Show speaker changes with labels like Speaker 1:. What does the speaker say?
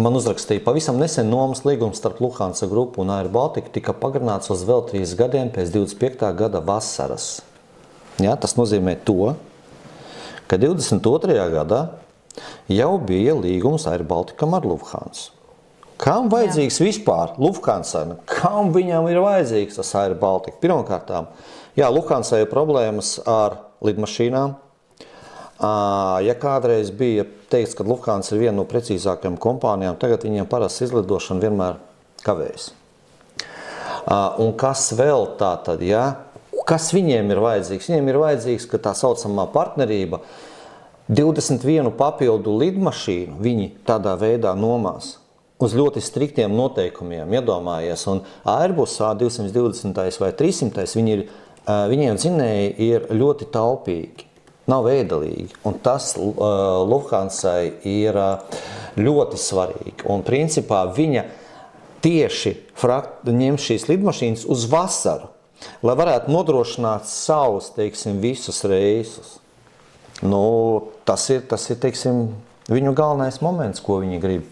Speaker 1: man uzrakstīja, pavisam nesen nomas līgums starp Lufthansa grupu un Air Baltica tika pagarināts uz vēl 3 gadiem pēc 25. gada vasaras. Ja, tas nozīmē to, ka 22. gadā jau bija līgums Air Balticam ar Lufthansa. Kam vajadzīgs vispār Lufthansa? Kam viņam ir vajadzīgs tas Air Baltica? Pirmkārtām, jā, Lufthansa ir problēmas ar lidmašīnām. Ja kādreiz bija teikts, ka Lufthansa ir viena no precīzākajām kompānijām, tagad viņiem parasti izlidošana vienmēr kavējas. Un kas vēl tā tad, ja? Kas viņiem ir vajadzīgs? Viņiem ir vajadzīgs, ka tā saucamā partnerība 21 papildu lidmašīnu viņi tādā veidā nomās uz ļoti striktiem noteikumiem, iedomājies. Un Airbus A220 vai 300, viņiem dzinēji ir ļoti taupīgi. Nav veidalīgi, un tas Lufthansai ir ļoti svarīgi. Un principā viņa tieši ņem šīs lidmašīnas uz vasaru, lai varētu nodrošināt savus, teiksim, visus reisus. Nu, tas ir, teiksim, viņu galvenais moments, ko viņi grib.